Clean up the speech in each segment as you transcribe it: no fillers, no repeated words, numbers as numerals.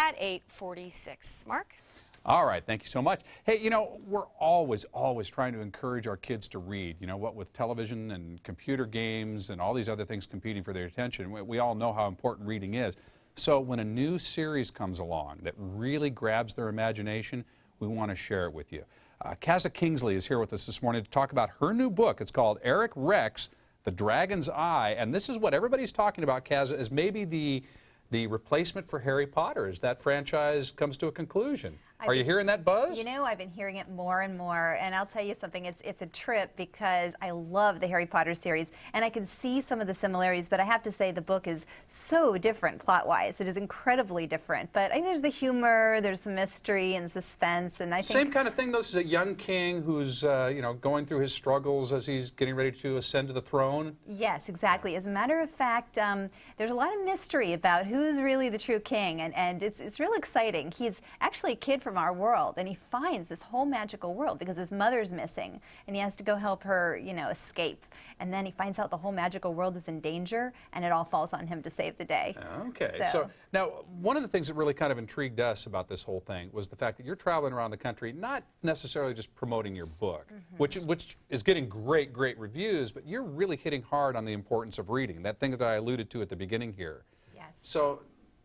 at 8:46. Mark? All right, thank you so much. Hey, you know, we're always trying to encourage our kids to read. You know, what with television and computer games and all these other things competing for their attention, we all know how important reading is. So when a new series comes along that really grabs their imagination, we want to share it with you. Kaza Kingsley is here with us this morning to talk about her new book. It's called Eric Rex, The Dragon's Eye, and this is what everybody's talking about, Kaza, as maybe the replacement for Harry Potter as that franchise comes to a conclusion. Are you hearing that buzz? You know, I've been hearing it more and more, and I'll tell you something, it's a trip because I love the Harry Potter series, and I can see some of the similarities, but I have to say the book is so different plot-wise. It is incredibly different, but I think there's the humor, there's the mystery and suspense, and I think... Same kind of thing, though. This is a young king who's, you know, going through his struggles as he's getting ready to ascend to the throne. Yes, exactly. As a matter of fact, there's a lot of mystery about who's really the true king, and it's real exciting. He's actually a kid from our world, and he finds this whole magical world because his mother's missing, and he has to go help her, you know, escape. And then he finds out the whole magical world is in danger, and it all falls on him to save the day. Okay, so now one of the things that really kind of intrigued us about this whole thing was the fact that you're traveling around the country, not necessarily just promoting your book, which is getting great reviews, but you're really hitting hard on the importance of reading, that thing that I alluded to at the beginning here. Yes. So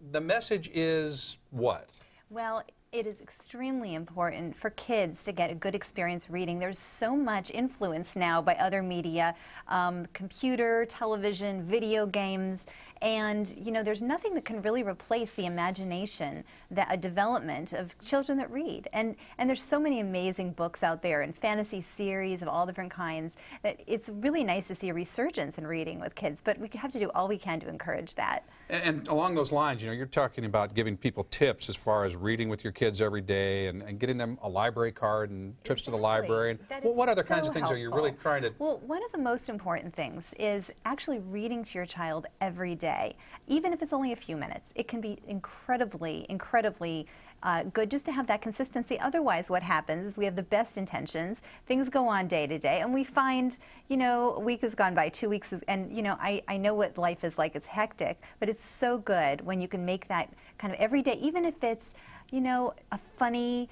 the message is what? Well, it is extremely important for kids to get a good experience reading. There's so much influence now by other media, computer, television, video games, and you know, there's nothing that can really replace the imagination, a development of children that read. And there's so many amazing books out there and fantasy series of all different kinds that it's really nice to see a resurgence in reading with kids, but we have to do all we can to encourage that. And along those lines, you know, you're talking about giving people tips as far as reading with your kids every day and getting them a library card and trips to the library. And what other kinds of things are you really trying to... Well, one of the most important things is actually reading to your child every day. Even if it's only a few minutes, it can be incredibly good just to have that consistency. Otherwise, what happens is we have the best intentions, things go on day to day, and we find, you know, a week has gone by, 2 weeks, and you know, I know what life is like, it's hectic, but it's so good when you can make that kind of every day, even if it's, you know, a funny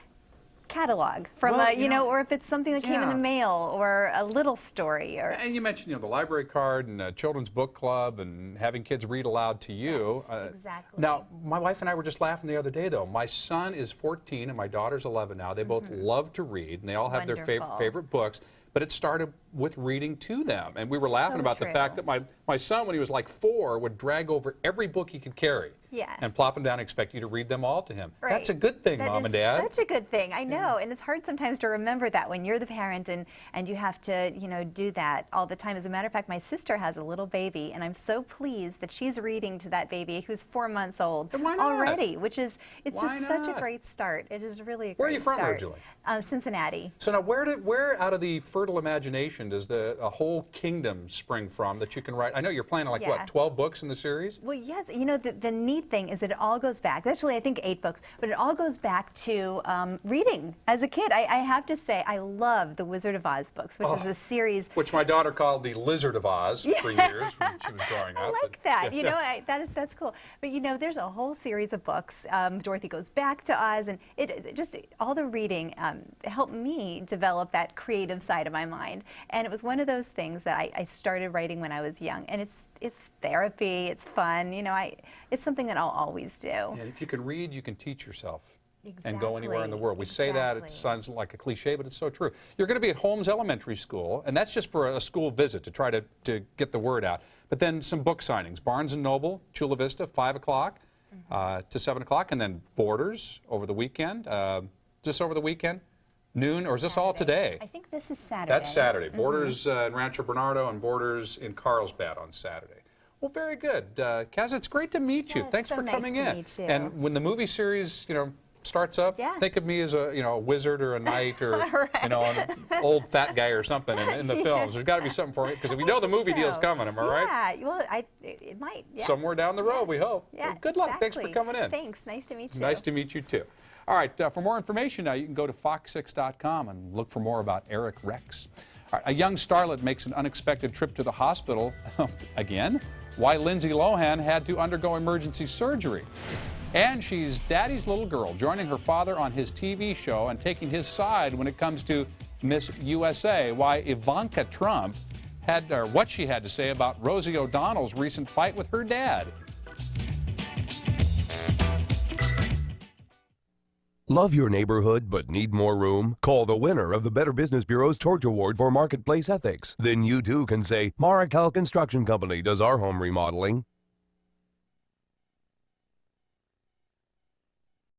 catalog from you know, or if it's something that came in the mail or a little story. Or and you mentioned, you know, the library card and a children's book club and having kids read aloud to you. Yes, exactly. Now, my wife and I were just laughing the other day, though. My son is 14 and my daughter's 11 now. They both love to read, and they all have their favorite books. But it started with reading to them. And we were laughing about the fact that my son, when he was like 4, would drag over every book he could carry and plop them down and expect you to read them all to him. Right. That's a good thing, Mom and Dad. That's such a good thing. I know. And it's hard sometimes to remember that when you're the parent and you have to, you know, do that all the time. As a matter of fact, my sister has a little baby, and I'm so pleased that she's reading to that baby who's 4 months old already, which is, it's just such a great start. It is really a great start. Where are you from originally? Cincinnati. So now where out of the fertile imagination does a whole kingdom spring from that you can write? I know you're planning like, what, 12 books in the series? Well, yes. You know, the neat thing is that it all goes back. Actually, I think 8 books, but it all goes back to reading as a kid. I have to say, I love the Wizard of Oz books, which is a series. Which my daughter called the Lizard of Oz for years when she was growing up. I like that. You know, that's cool. But you know, there's a whole series of books. Dorothy Goes Back to Oz, and it just all the reading helped me develop that creative side of my mind. And it was one of those things that I started writing when I was young, and it's therapy, it's fun, you know, it's something that I'll always do. And if you can read, you can teach yourself and go anywhere in the world. We say that, it sounds like a cliche, but it's so true. You're going to be at Holmes Elementary School, and that's just for a school visit to try to get the word out. But then some book signings, Barnes & Noble, Chula Vista, 5 o'clock to 7 o'clock, and then Borders over the weekend, just over the weekend. Noon, or is this all today? I think this is Saturday. That's Saturday. Borders in Rancho Bernardo and Borders in Carlsbad on Saturday. Well, very good. Kaza, it's great to meet you. Thanks for coming in. Meet you. And when the movie series, you know, starts up, think of me as a, you know, a wizard or a knight or, you know, an old fat guy or something in the films. There's got to be something for me, because we know the movie deal's coming, am I right? Yeah, well, it might. Yeah. Somewhere down the road, we hope. Yeah, well, good luck. Thanks for coming in. Thanks. Nice to meet you. Nice to meet you, too. All right, for more information now, you can go to fox6.com and look for more about Eric Rex. All right, a young starlet makes an unexpected trip to the hospital. Again, why Lindsay Lohan had to undergo emergency surgery. And she's daddy's little girl, joining her father on his TV show and taking his side when it comes to Miss USA. Why Ivanka Trump had, or what she had to say about Rosie O'Donnell's recent fight with her dad. Love your neighborhood but need more room? Call the winner of the Better Business Bureau's Torch Award for Marketplace Ethics. Then you too can say, Markel Construction Company does our home remodeling.